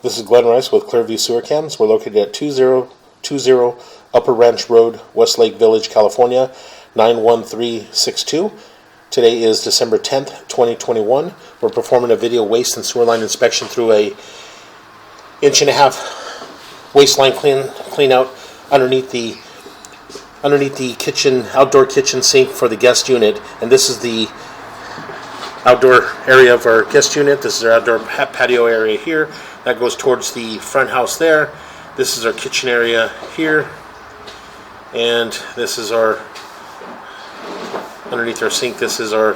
This is Glenn Rice with Clearview Sewer Cams. We're located at 2020 Upper Ranch Road, Westlake Village, California, 91362. Today is December 10th, 2021. We're performing a video waste and sewer line inspection through a 1.5-inch waste line clean out underneath the outdoor kitchen sink for the guest unit. And this is the outdoor area of our guest unit. This is our outdoor patio area here. That goes towards the front house there. This is our kitchen area here. And this is our, underneath our sink, this is our,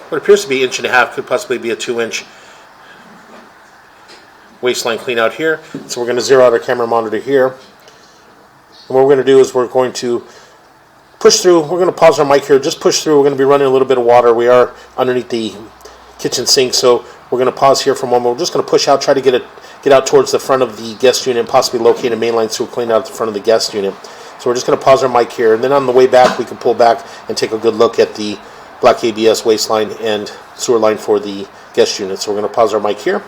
what appears to be 1.5 inch, could possibly be a 2-inch waistline clean out here. So we're going to zero out our camera monitor here. And what we're going to do is we're going to push through. We're going to pause our mic here, just push through. We're going to be running a little bit of water. We are underneath the kitchen sink, so we're going to pause here for a moment. We're just going to push out, try to get out towards the front of the guest unit and possibly locate a mainline sewer clean out at the front of the guest unit. So we're just going to pause our mic here, and then on the way back we can pull back and take a good look at the black ABS waste line and sewer line for the guest unit. So we're going to pause our mic here.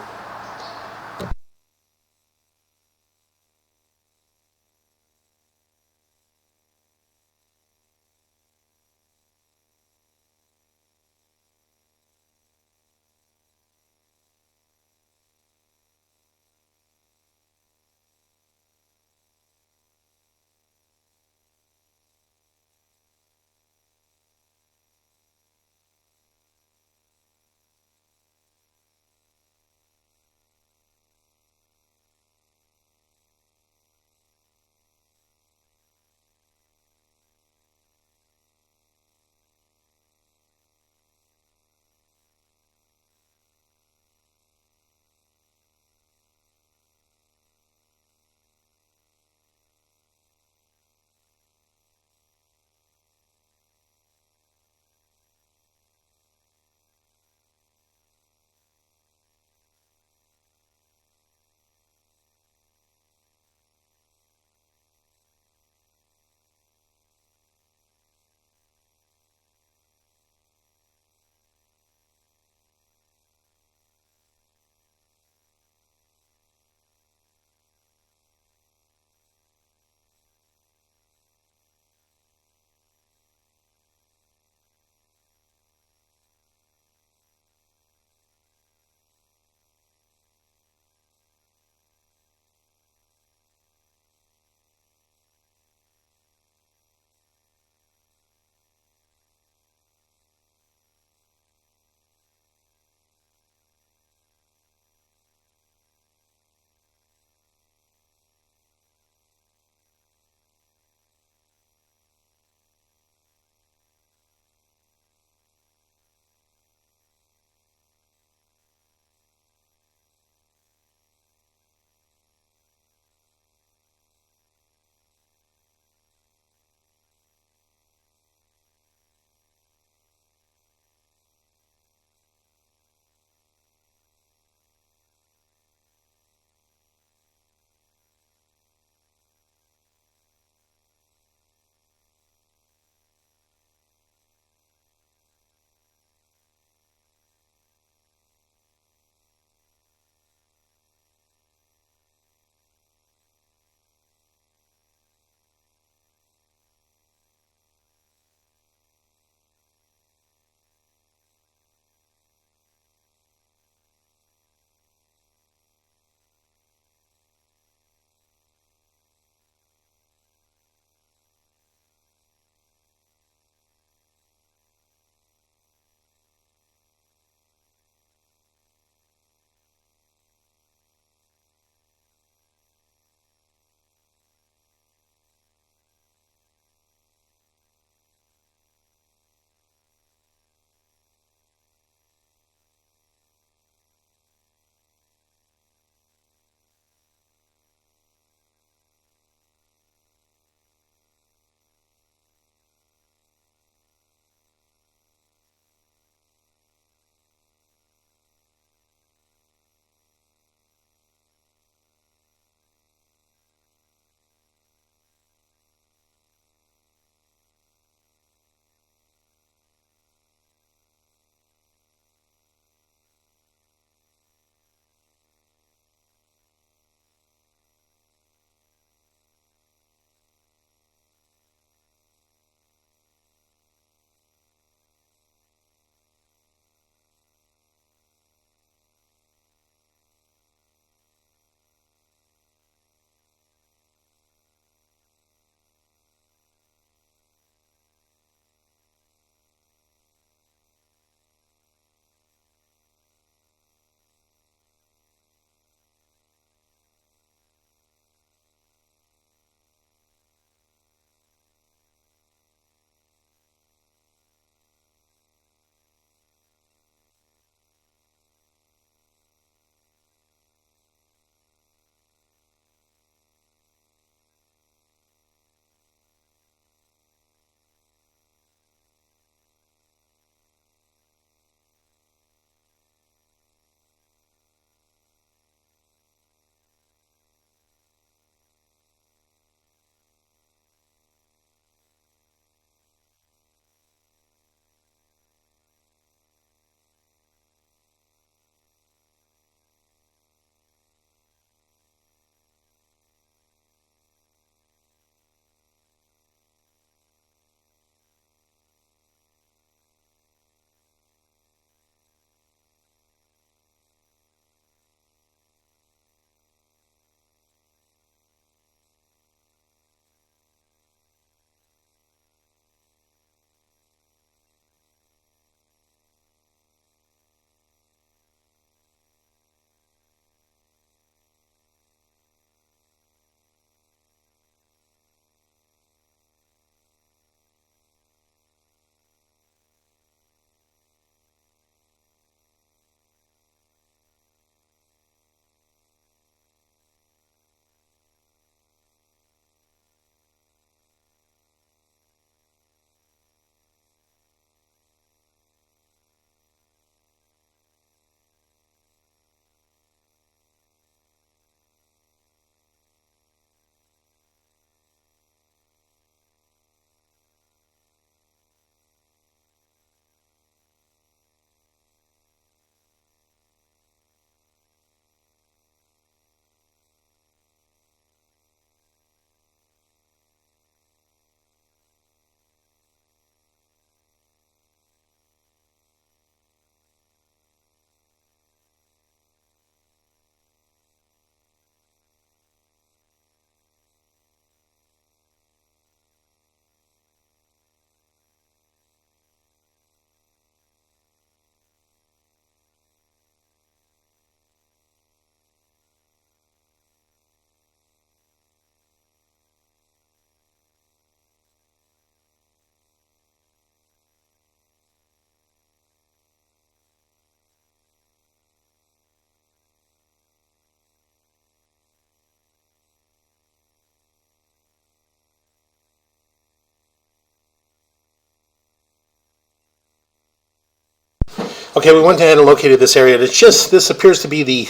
Okay, we went ahead and located this area. It's just, this appears to be the,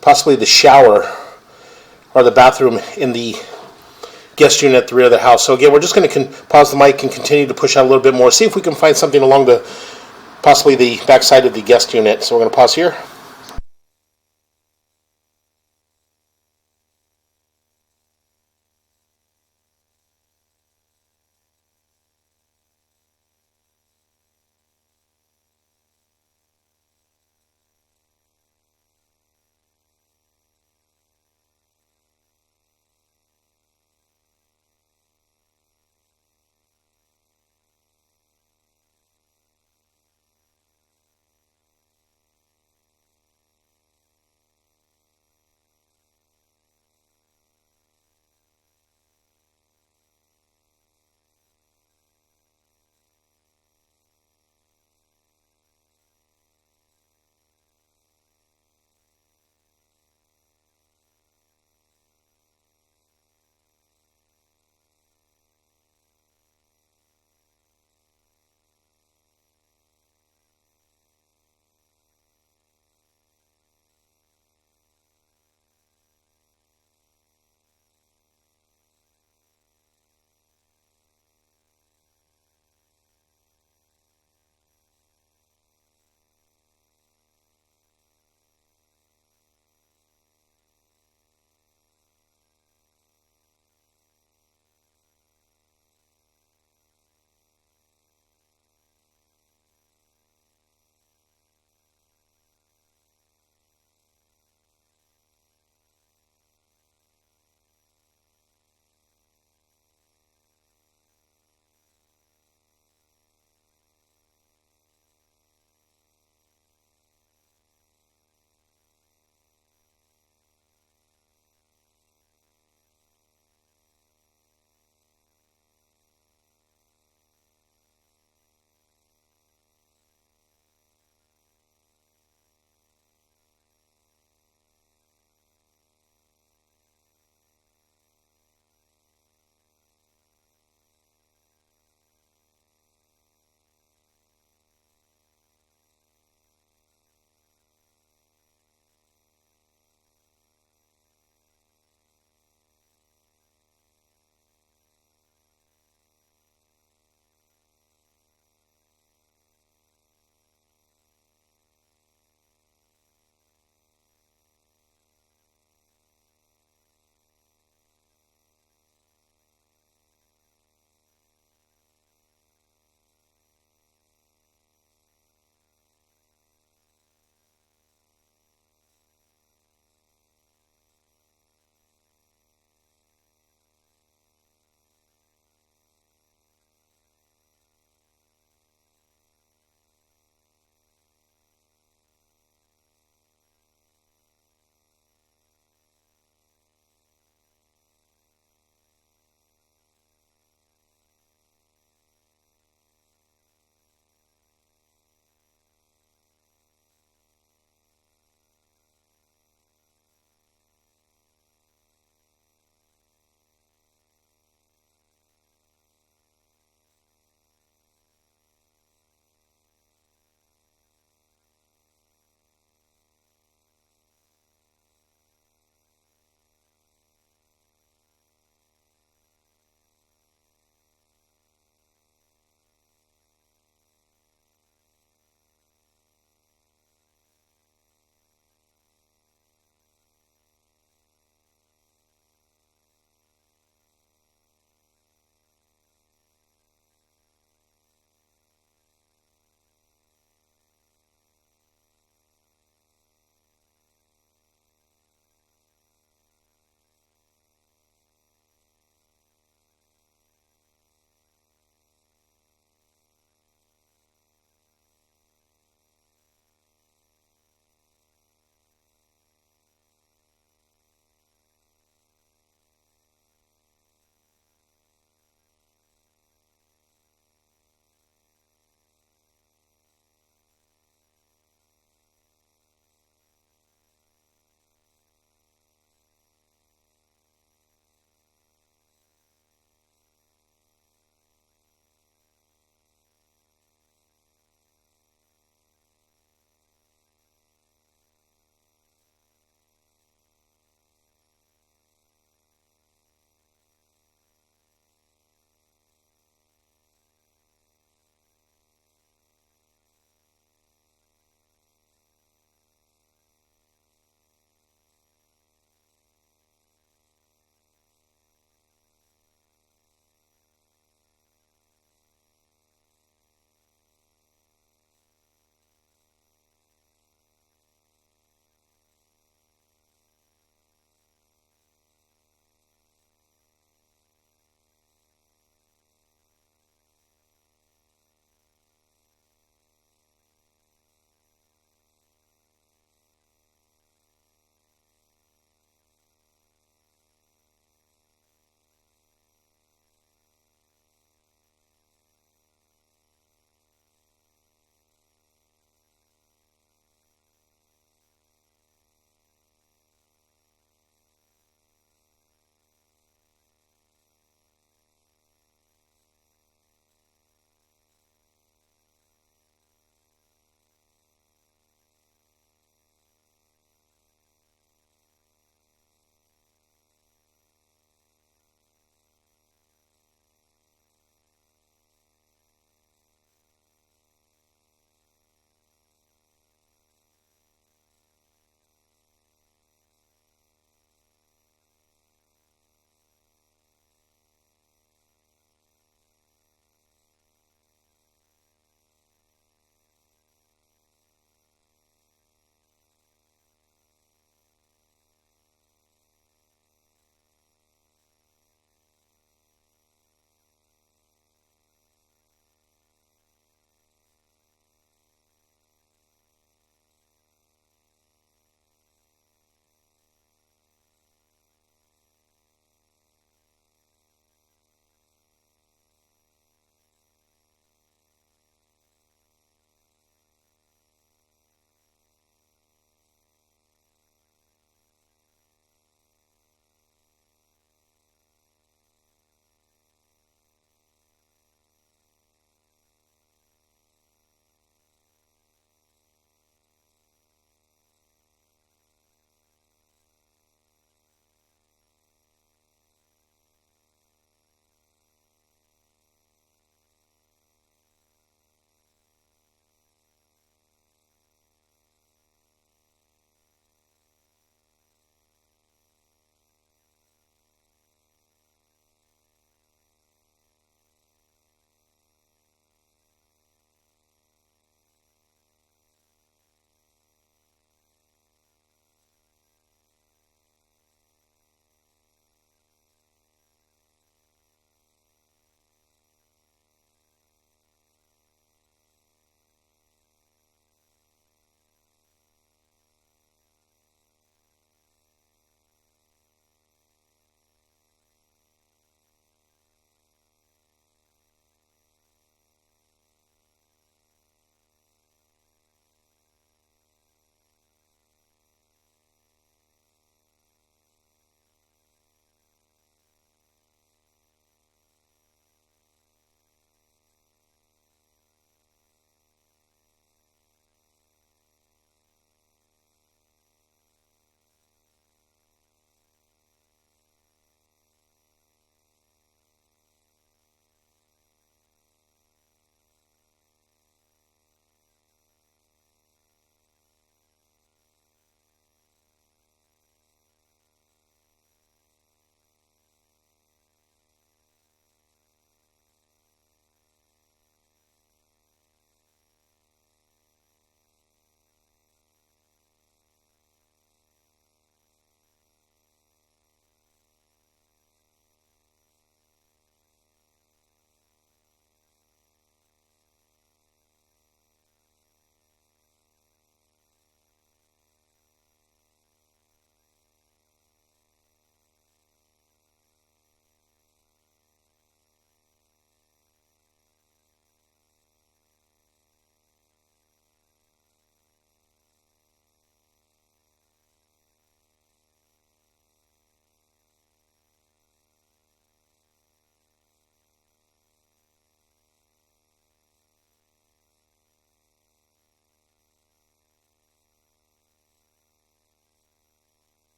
possibly the shower or the bathroom in the guest unit at the rear of the house. So again, we're just going to pause the mic and continue to push out a little bit more, see if we can find something along the, possibly the back side of the guest unit. So we're going to pause here.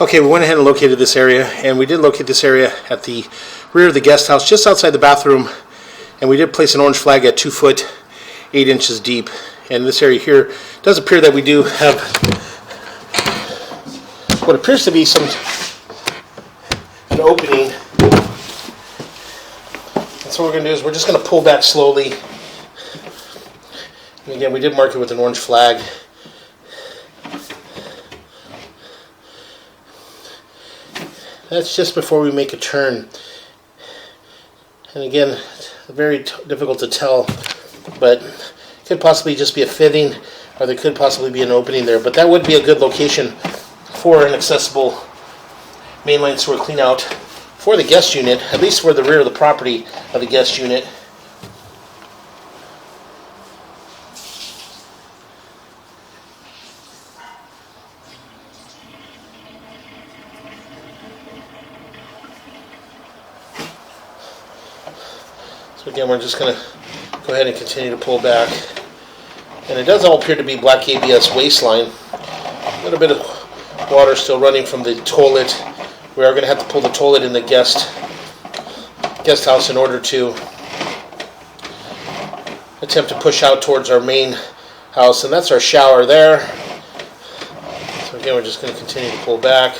Okay, we went ahead and located this area, and we did locate this area at the rear of the guest house, just outside the bathroom, and we did place an orange flag at 2 foot 8 inches deep. And this area here does appear that we do have what appears to be an opening. And so what we're going to do is we're just going to pull back slowly. And again, we did mark it with an orange flag. That's just before we make a turn. And again, very difficult to tell, but it could possibly just be a fitting, or there could possibly be an opening there. But that would be a good location for an accessible mainline sewer cleanout for the guest unit, at least for the rear of the property of the guest unit. So again, we're just going to go ahead and continue to pull back. And it does all appear to be black ABS waistline. A little bit of water still running from the toilet. We are going to have to pull the toilet in the guest house in order to attempt to push out towards our main house. And that's our shower there. So again, we're just going to continue to pull back.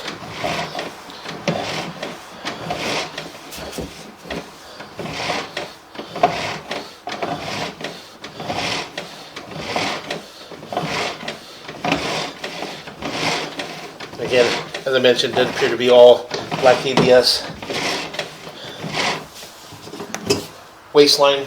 Again, as I mentioned, it does appear to be all black ABS waistline.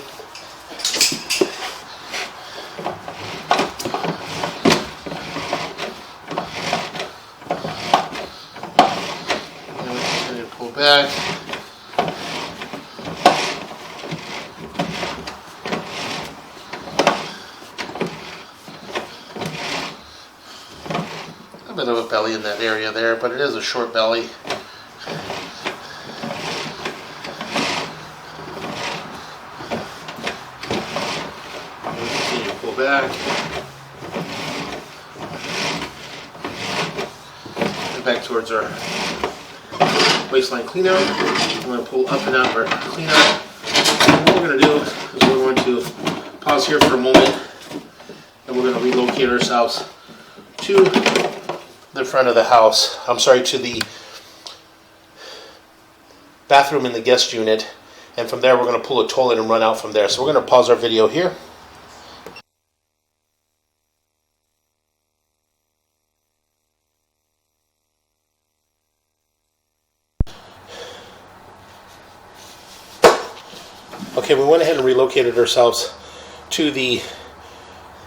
And we continue to pull back. A bit of a belly in that area there, but it is a short belly. And continue to pull back. And back towards our waistline cleanout. I'm going to pull up and out of our cleanout. And what we're going to do is we're going to pause here for a moment, and we're going to relocate ourselves to the front of the house. To the bathroom in the guest unit, and from there we're going to pull a toilet and run out from there. So we're going to pause our video here. Okay, we went ahead and relocated ourselves to the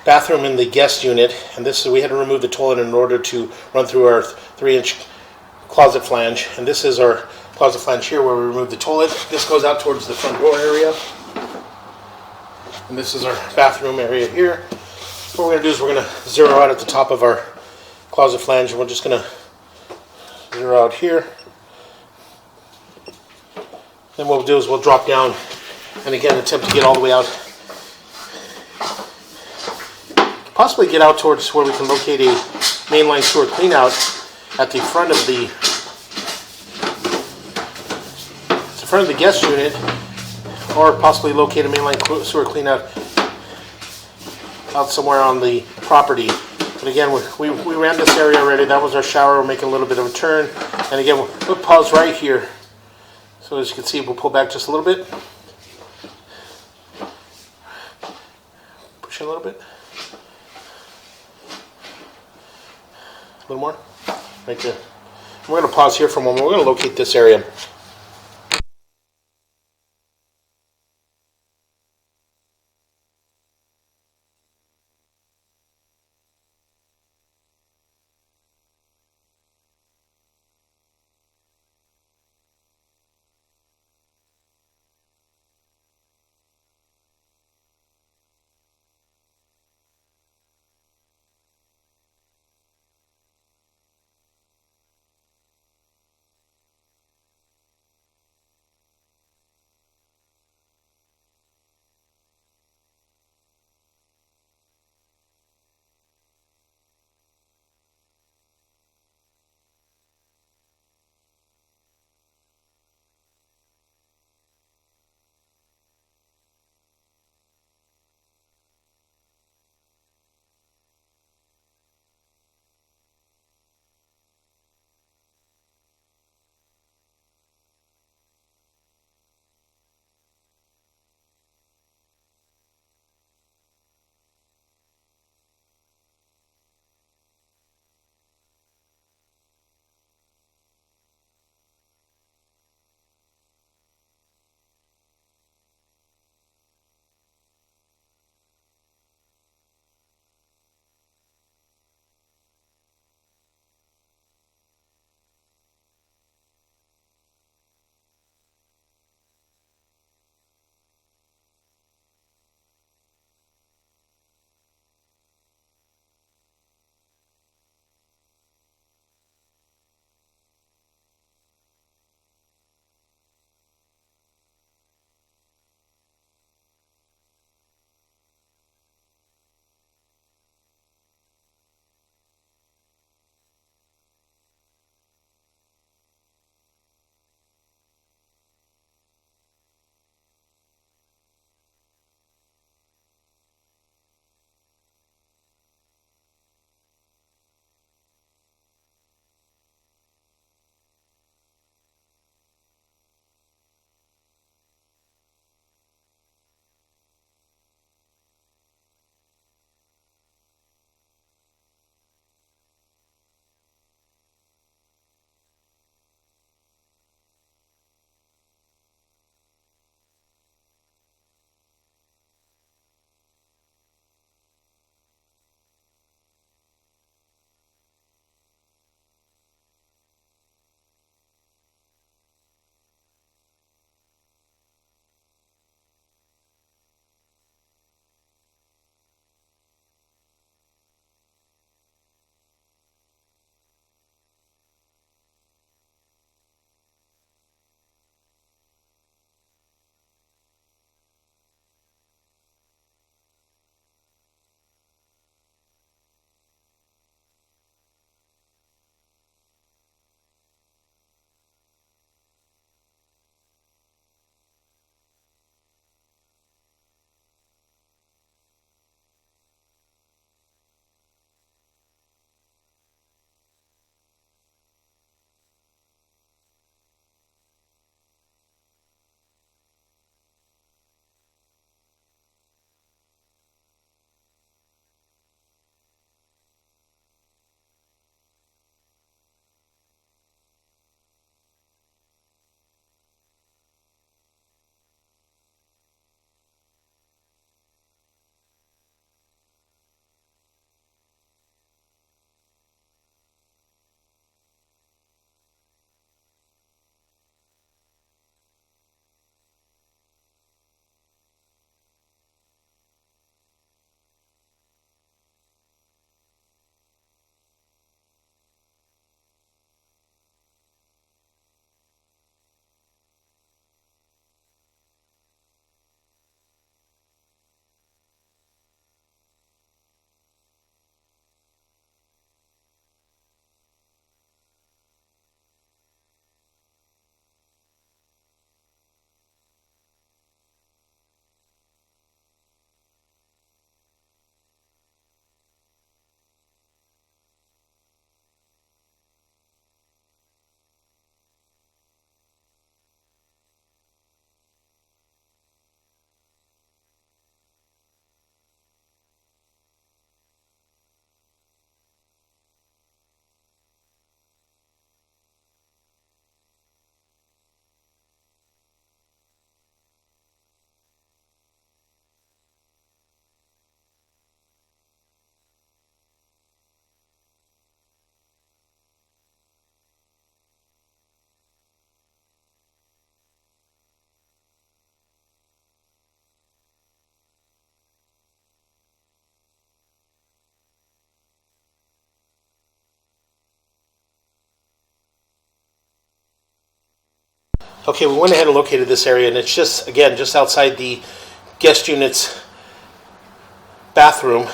bathroom in the guest unit, and we had to remove the toilet in order to run through our 3-inch closet flange. And this is our closet flange here where we remove the toilet. This goes out towards the front door area, and this is our bathroom area here. What we're going to do is we're going to zero out at the top of our closet flange, and we're just going to zero out here. Then what we'll do is we'll drop down and again attempt to get all the way out. Possibly get out towards where we can locate a mainline sewer cleanout at the front of the guest unit, or possibly locate a mainline sewer cleanout out somewhere on the property. But again, we ran this area already. That was our shower. We're making a little bit of a turn, and again we'll pause right here. So as you can see, we'll pull back just a little bit, push it a little bit. A little more, right there. We're going to pause here for a moment. We're going to locate this area. Okay, we went ahead and located this area, and it's just, again, just outside the guest unit's bathroom,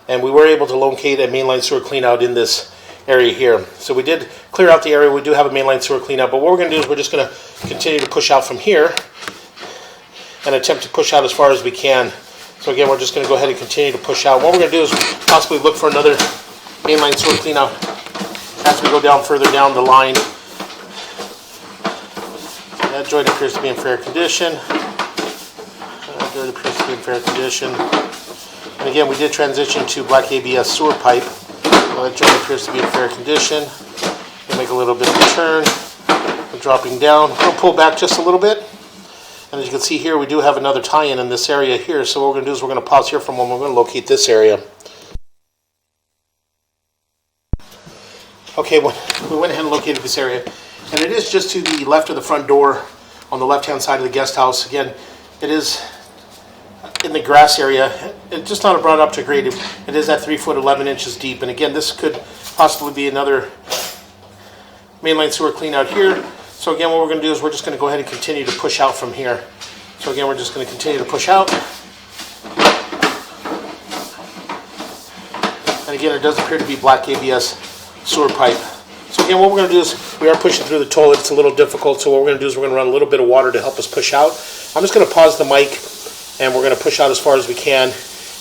and we were able to locate a mainline sewer cleanout in this area here. So we did clear out the area. We do have a mainline sewer cleanout, but what we're going to do is we're just going to continue to push out from here and attempt to push out as far as we can. So again, we're just going to go ahead and continue to push out. What we're going to do is possibly look for another mainline sewer cleanout as we go down further down the line. That joint appears to be in fair condition. That joint appears to be in fair condition. And again, we did transition to black ABS sewer pipe. That joint appears to be in fair condition. We'll make a little bit of a turn. We're dropping down. We'll pull back just a little bit. And as you can see here, we do have another tie-in in this area here. So what we're going to do is we're going to pause here for a moment. We're going to locate this area. Okay, we went ahead and located this area. And it is just to the left of the front door on the left-hand side of the guest house. Again, it is in the grass area. It's just not brought up to grade. It is at 3 foot 11 inches deep. And again, this could possibly be another mainline sewer clean out here. So again, what we're going to do is we're just going to go ahead and continue to push out from here. So again, we're just going to continue to push out. And again, it does appear to be black ABS sewer pipe. So again, what we're going to do is we are pushing through the toilet. It's a little difficult. So what we're going to do is we're going to run a little bit of water to help us push out. I'm just going to pause the mic, and we're going to push out as far as we can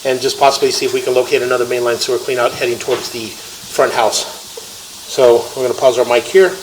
and just possibly see if we can locate another mainline sewer clean out heading towards the front house. So we're going to pause our mic here.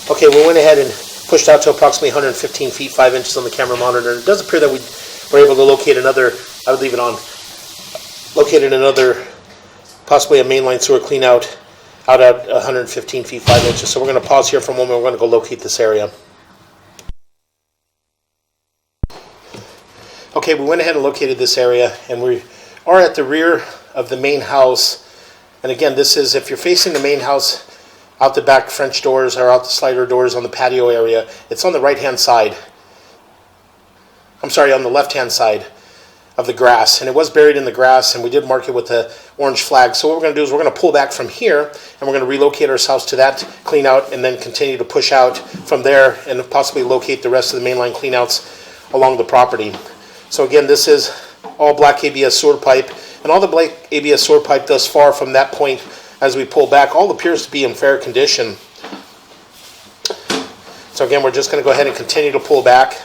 Okay, we went ahead and pushed out to approximately 115 feet 5 inches on the camera monitor. It does appear that we were able to locate another, I would leave it on, located another, possibly a mainline sewer clean out at 115 feet 5 inches. So we're going to pause here for a moment. We're going to go locate this area. Okay, we went ahead and located this area, and we are at the rear of the main house. And again, this is, if you're facing the main house, out the back French doors or out the slider doors on the patio area, it's on the right-hand side. I'm sorry, on the left-hand side of the grass. And it was buried in the grass, and we did mark it with the orange flag. So what we're going to do is we're going to pull back from here, and we're going to relocate ourselves to that clean out, and then continue to push out from there and possibly locate the rest of the mainline cleanouts along the property. So again, this is all black ABS sewer pipe, and all the black ABS sewer pipe thus far from that point as we pull back all appears to be in fair condition. So again, we're just going to go ahead and continue to pull back.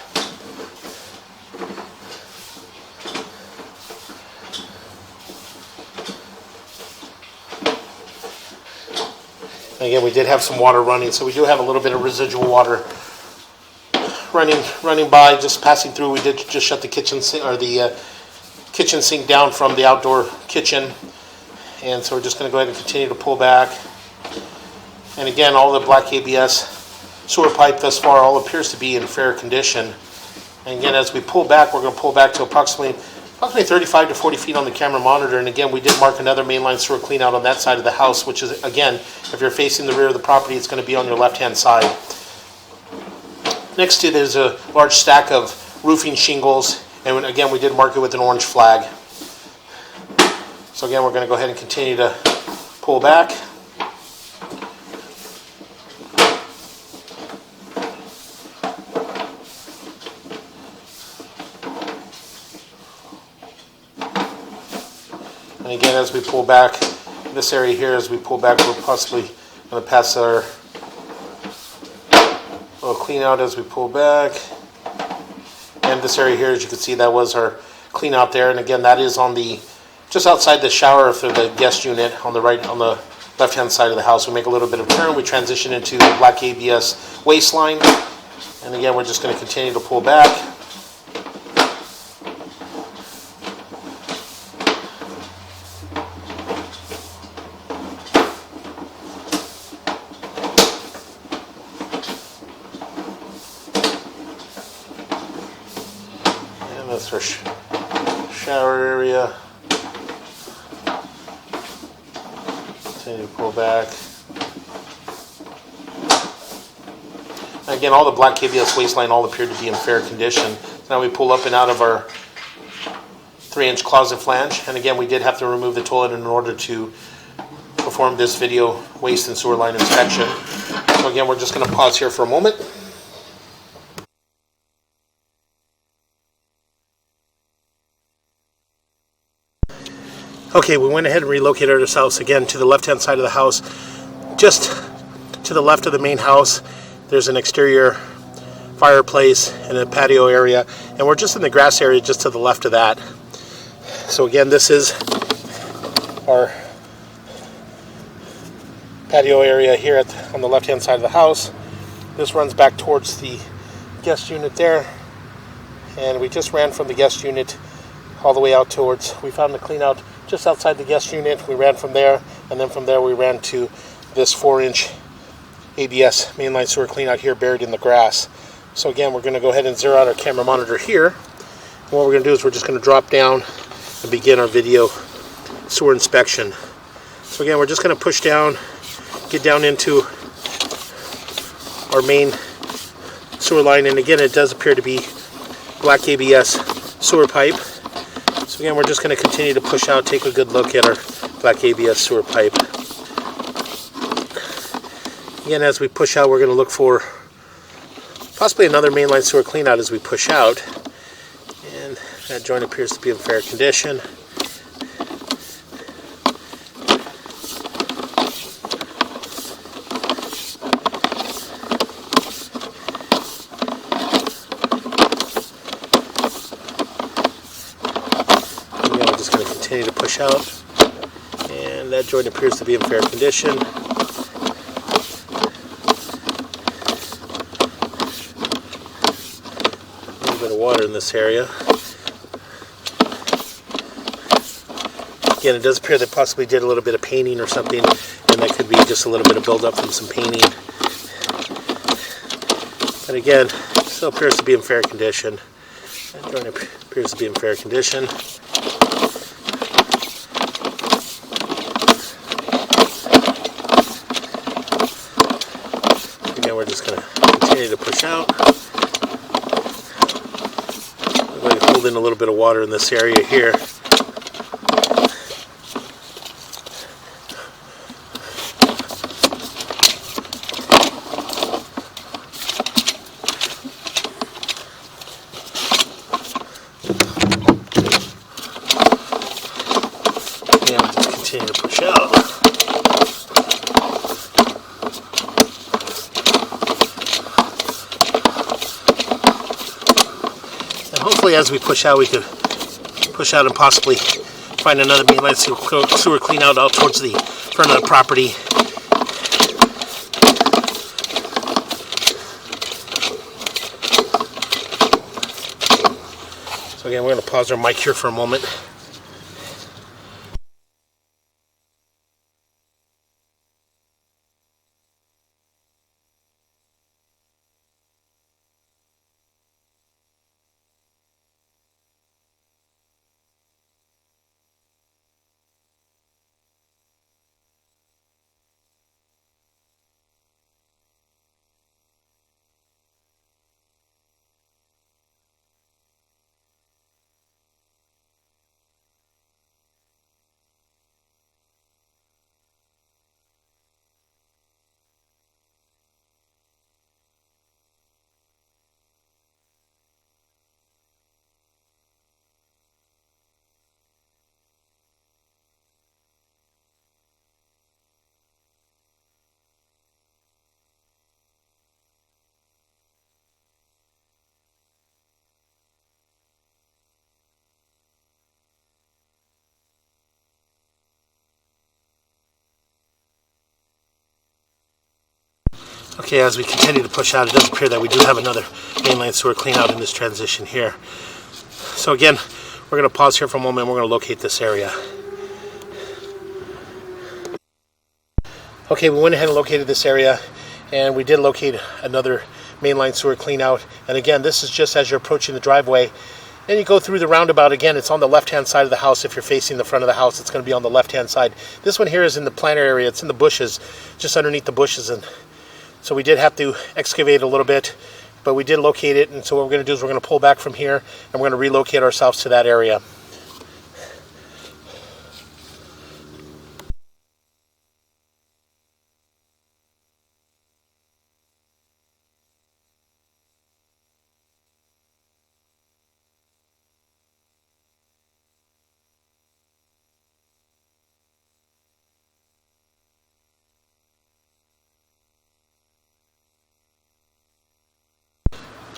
And again, we did have some water running, so we do have a little bit of residual water running by, just passing through. We did just shut the kitchen sink, or the kitchen sink down from the outdoor kitchen, and so we're just going to go ahead and continue to pull back. And again, all the black ABS sewer pipe thus far all appears to be in fair condition. And again, as we pull back, we're going to pull back to approximately 35 to 40 feet on the camera monitor. And again, we did mark another mainline sewer clean out on that side of the house, which is, again, if you're facing the rear of the property, it's going to be on your left-hand side. Next to there's a large stack of roofing shingles, and again, we did mark it with an orange flag. So again, we're going to go ahead and continue to pull back. And again, as we pull back, this area here, as we pull back, we're possibly going to pass our little clean out as we pull back. And this area here, as you can see, that was our clean out there. And again, that is on the, just outside the shower for the guest unit on the right, on the left-hand side of the house. We make a little bit of turn. We transition into the black ABS waistline. And again, we're just going to continue to pull back. That's our shower area. Continue to pull back. And again, all the black KBS waistline all appeared to be in fair condition. So now we pull up and out of our 3-inch closet flange. And again, we did have to remove the toilet in order to perform this video waste and sewer line inspection. So again, we're just going to pause here for a moment. Okay, we went ahead and relocated ourselves again to the left-hand side of the house. Just to the left of the main house, there's an exterior fireplace and a patio area, and we're just in the grass area just to the left of that. So again, this is our patio area here on the left-hand side of the house. This runs back towards the guest unit there, and we just ran from the guest unit all the way out towards, we found the clean out just outside the guest unit. We ran from there, and then from there we ran to this 4-inch ABS mainline sewer clean out here buried in the grass. So again, we're going to go ahead and zero out our camera monitor here. And what we're going to do is we're just going to drop down and begin our video sewer inspection. So again, we're just going to push down, get down into our main sewer line, and again, it does appear to be black ABS sewer pipe. So again, we're just going to continue to push out, take a good look at our black ABS sewer pipe. Again, as we push out, we're going to look for possibly another mainline sewer clean out as we push out. And that joint appears to be in fair condition. Continue to push out, and that joint appears to be in fair condition. little bit of water in this area. Again, it does appear they possibly did a little bit of painting or something, and that could be just a little bit of buildup from some painting. But again, it still appears to be in fair condition. That joint appears to be in fair condition. Again, we're just going to continue to push out. We're going to hold in a little bit of water in this area here. Continue to push out. And hopefully as we push out, we could push out and possibly find another mainline sewer clean out towards the front of the property. So again, we're going to pause our mic here for a moment. Okay, as we continue to push out, it does appear that we do have another mainline sewer clean out in this transition here. So again, we're going to pause here for a moment and we're going to locate this area. Okay, we went ahead and located this area, and we did locate another mainline sewer clean out. And again, this is just as you're approaching the driveway. Then you go through the roundabout. Again, it's on the left-hand side of the house. If you're facing the front of the house, it's going to be on the left-hand side. This one here is in the planter area. It's in the bushes, just underneath the bushes. And so we did have to excavate a little bit, but we did locate it. And so what we're going to do is we're going to pull back from here, and we're going to relocate ourselves to that area.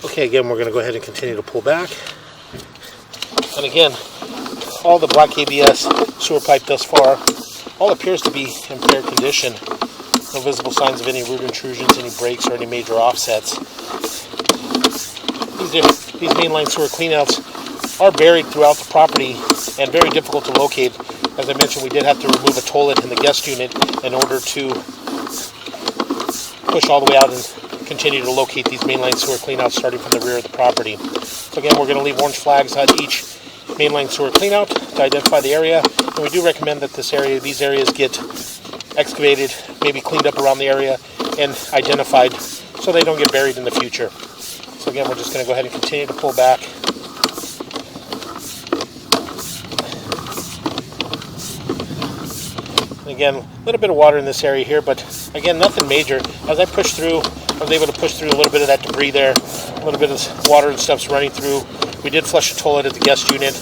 Okay, again, we're going to go ahead and continue to pull back. And again, all the black ABS sewer pipe thus far, all appears to be in fair condition. No visible signs of any root intrusions, any breaks, or any major offsets. These mainline sewer cleanouts are buried throughout the property and very difficult to locate. As I mentioned, we did have to remove a toilet in the guest unit in order to push all the way out and continue to locate these mainline sewer cleanouts starting from the rear of the property. So again, we're going to leave orange flags on each mainline sewer cleanout to identify the area, and we do recommend that these areas get excavated, maybe cleaned up around the area and identified so they don't get buried in the future. So again, we're just going to go ahead and continue to pull back. And again, a little bit of water in this area here, but again, nothing major. As I pushed through, I was able to push through a little bit of that debris there. A little bit of water and stuff's running through. We did flush the toilet at the guest unit.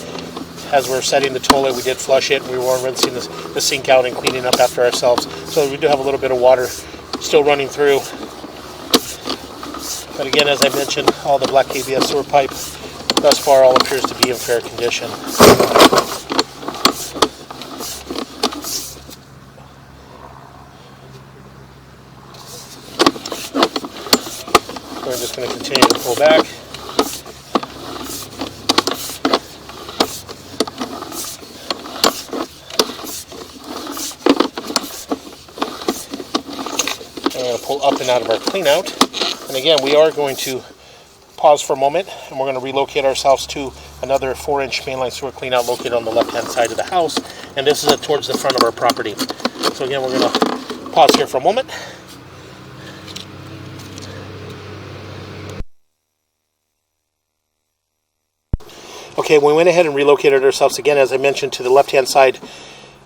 As we were setting the toilet, we did flush it. We were rinsing the sink out and cleaning up after ourselves. So we do have a little bit of water still running through. But again, as I mentioned, all the black ABS sewer pipe thus far all appears to be in fair condition. We're just going to continue to pull back. out of our clean out. And again, we are going to pause for a moment, and we're going to relocate ourselves to another 4-inch mainline sewer clean out located on the left-hand side of the house. And this is towards the front of our property. So again, we're going to pause here for a moment. Okay, we went ahead and relocated ourselves again, as I mentioned, to the left-hand side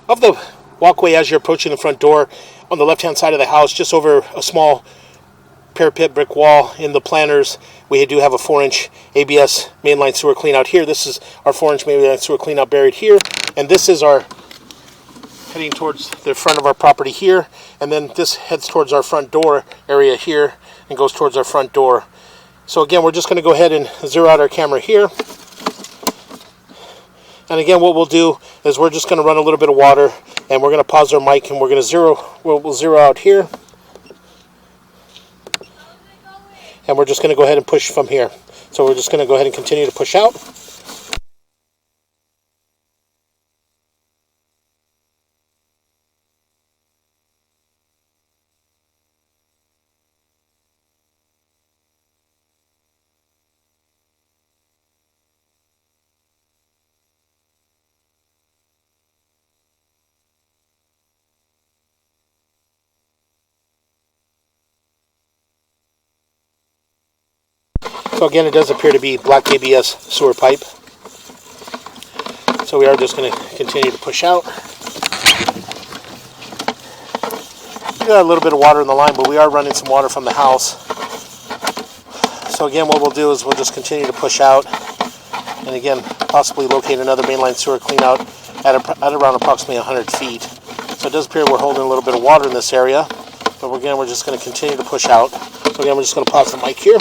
of the walkway as you're approaching the front door. On the left-hand side of the house, just over a small parapet brick wall in the planters, we do have a 4-inch ABS mainline sewer clean out here. This is our 4-inch mainline sewer clean out buried here, and this is our heading towards the front of our property here, and then this heads towards our front door area here and goes towards our front door. So again, we're just going to go ahead and zero out our camera here. And again, what we'll do is we're just going to run a little bit of water, and we're going to pause our mic, and we're going to we'll zero out here. And we're just going to go ahead and push from here. So we're just going to go ahead and continue to push out. So again, it does appear to be black ABS sewer pipe. So we are just going to continue to push out. We got a little bit of water in the line, but we are running some water from the house. So again, what we'll do is we'll just continue to push out, and again, possibly locate another mainline sewer clean out at around approximately 100 feet. So it does appear we're holding a little bit of water in this area, but again, we're just going to continue to push out. So again, we're just going to pause the mic here.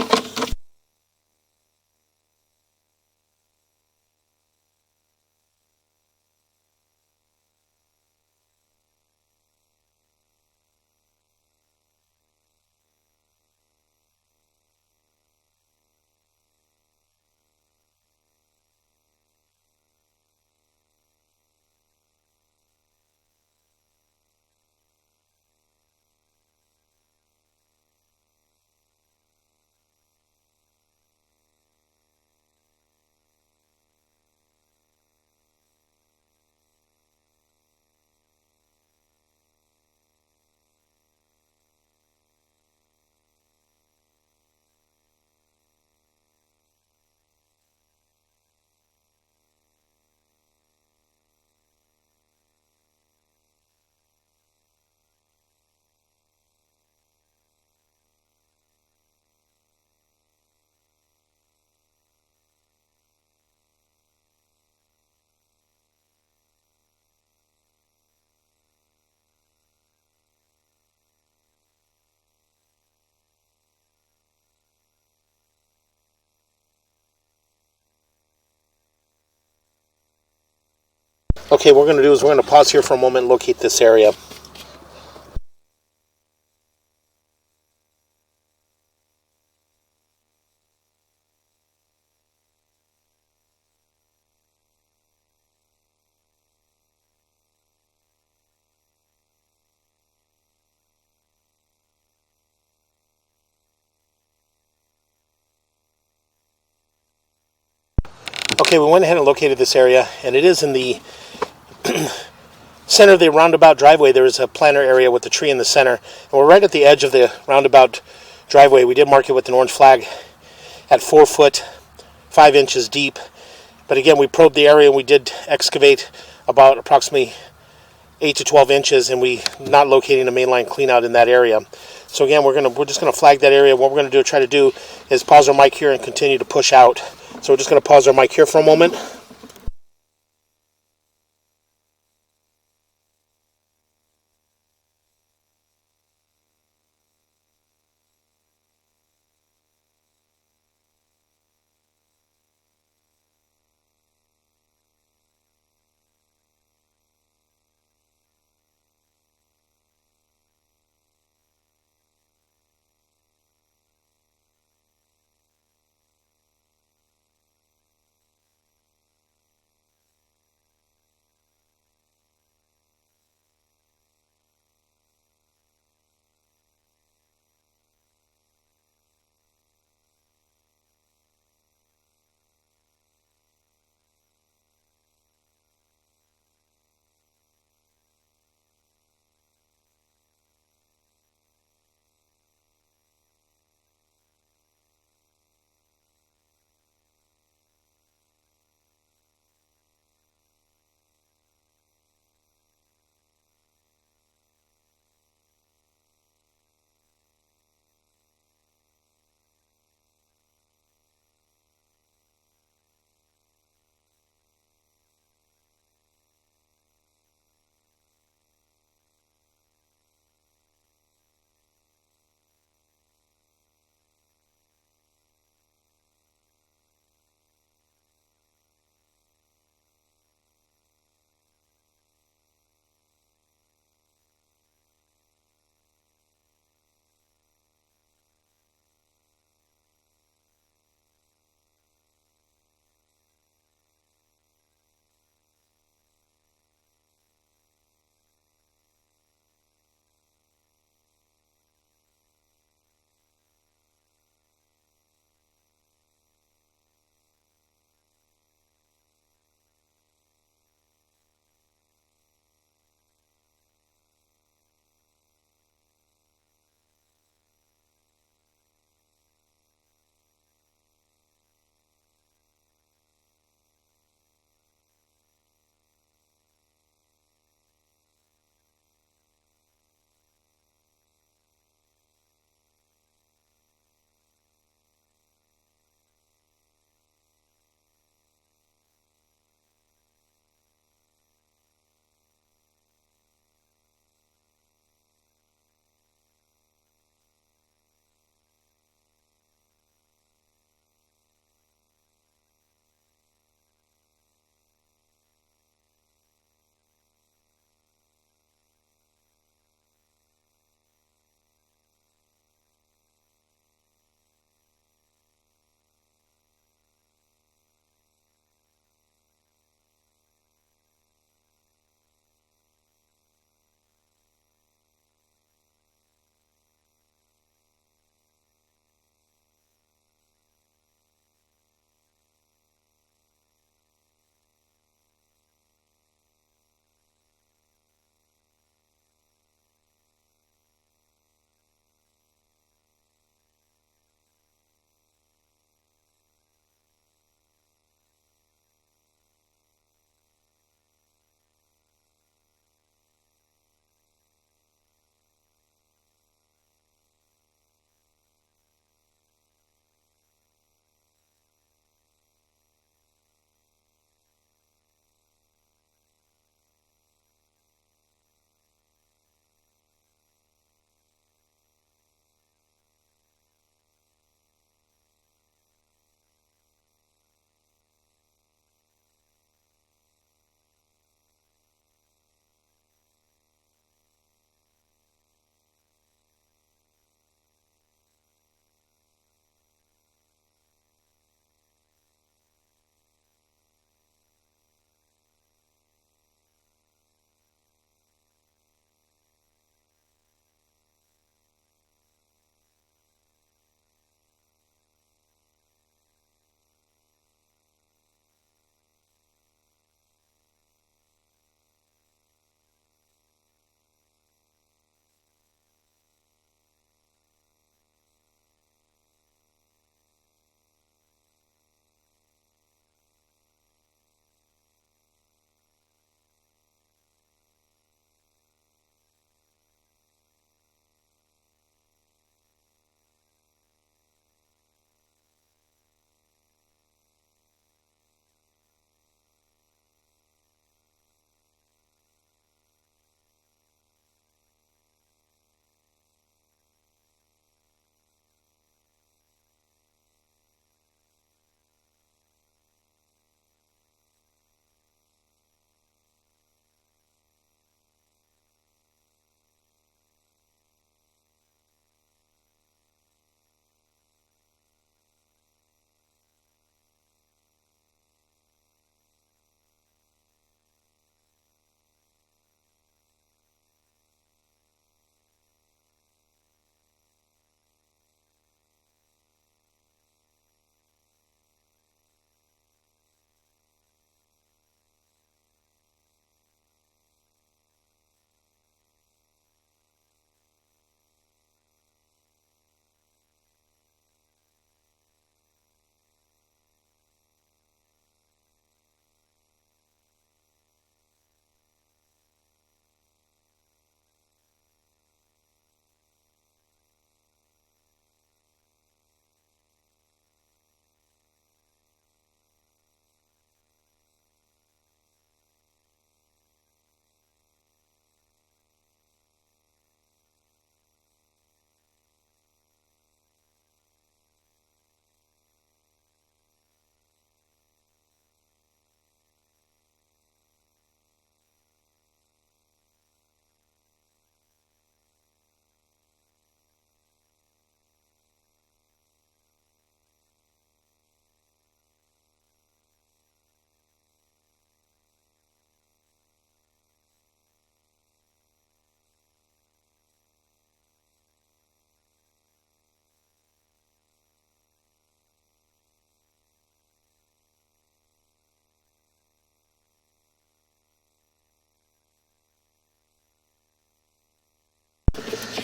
Okay, what we're going to do is we're going to pause here for a moment and locate this area. Okay, we went ahead and located this area, and it is in the center of the roundabout driveway. There is a planter area with the tree in the center, and we're right at the edge of the roundabout driveway. We did mark it with an orange flag at 4 foot 5 inches deep, but again, we probed the area and we did excavate about approximately 8 to 12 inches, and we not locating a mainline clean out in that area. So again, we're just gonna flag that area. What we're gonna try to do is pause our mic here and continue to push out. So we're just gonna pause our mic here for a moment.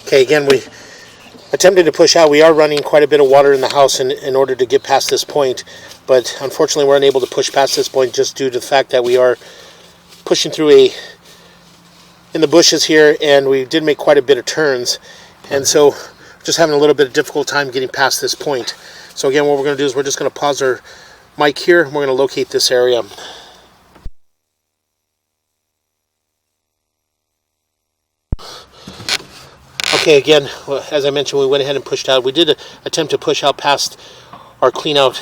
Okay, again, we attempted to push out. We are running quite a bit of water in the house in order to get past this point, but unfortunately we're unable to push past this point just due to the fact that we are pushing through in the bushes here, and we did make quite a bit of turns, and so just having a little bit of difficult time getting past this point. So again, what we're going to do is we're just going to pause our mic here, and we're going to locate this area. Okay, again, as I mentioned, we went ahead and pushed out. We did attempt to push out past our clean out,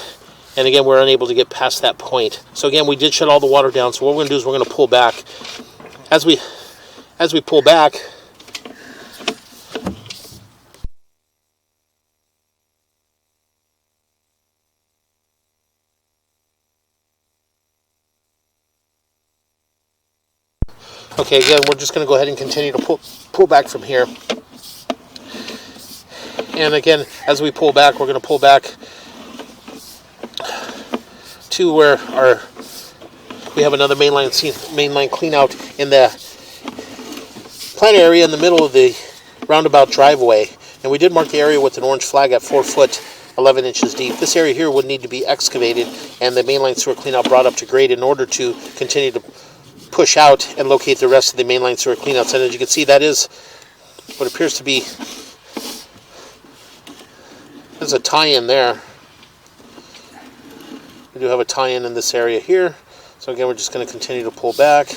and again, we're unable to get past that point. So again, we did shut all the water down. So what we're going to do is we're going to pull back. As we pull back, okay, again, we're just going to go ahead and continue to pull back from here. And again, as we pull back, we're going to pull back to where we have another mainline clean out in the plant area in the middle of the roundabout driveway. And we did mark the area with an orange flag at 4 foot 11 inches deep. This area here would need to be excavated and the mainline sewer clean out brought up to grade in order to continue to push out and locate the rest of the mainline sewer clean outs. And as you can see, that is what appears to be, there's a tie-in there. We do have a tie-in in this area here. So again, we're just going to continue to pull back.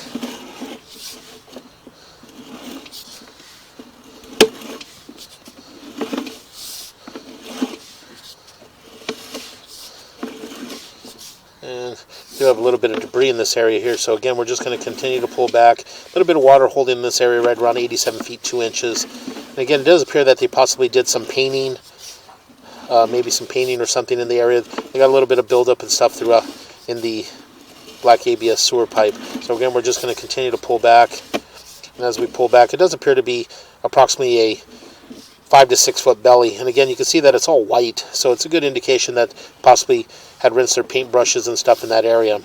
And we do have a little bit of debris in this area here. So again, we're just going to continue to pull back. A little bit of water holding in this area right around 87 feet 2 inches. And again, it does appear that they possibly did some painting. Maybe some painting or something in the area. They got a little bit of buildup and stuff throughout in the black ABS sewer pipe. So again, we're just going to continue to pull back. And as we pull back, it does appear to be approximately a 5 to 6 foot belly. And again, you can see that it's all white. So it's a good indication that possibly had rinsed their paint brushes and stuff in that area.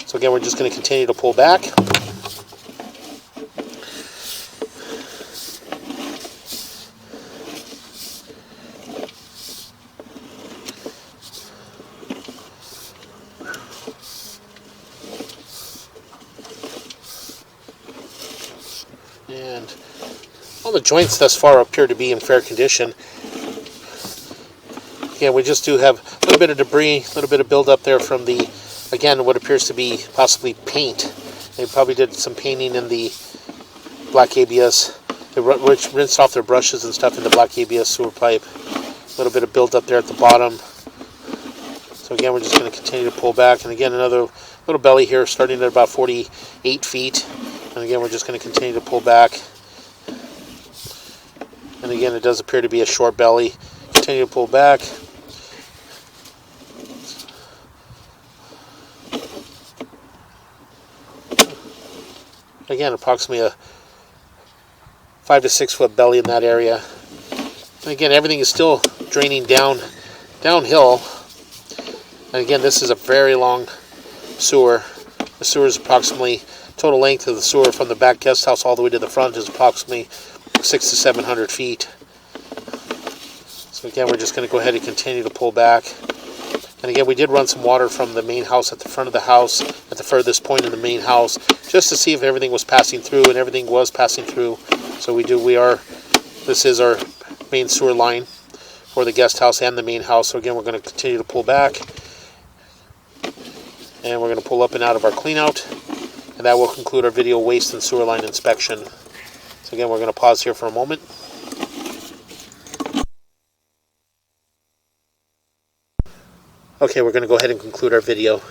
So again, we're just going to continue to pull back. And all the joints thus far appear to be in fair condition. Again, we just do have a little bit of debris, a little bit of buildup there from the, again, what appears to be possibly paint. They probably did some painting in the black ABS. They rinsed off their brushes and stuff in the black ABS sewer pipe. A little bit of buildup there at the bottom. So again, we're just going to continue to pull back. And again, another little belly here starting at about 48 feet. And again, we're just going to continue to pull back. And again, it does appear to be a short belly. Continue to pull back. Again, approximately a 5 to 6 foot belly in that area. And again, everything is still draining downhill. And again, this is a very long sewer. The sewer is approximately, total length of the sewer from the back guest house all the way to the front is approximately 600 to 700 feet. So again, we're just going to go ahead and continue to pull back. And again, we did run some water from the main house at the front of the house, at the furthest point in the main house, just to see if everything was passing through, and everything was passing through. So this is our main sewer line for the guest house and the main house. So again, we're going to continue to pull back. And we're going to pull up and out of our clean out. And that will conclude our video waste and sewer line inspection. So again, we're going to pause here for a moment. Okay, we're going to go ahead and conclude our video.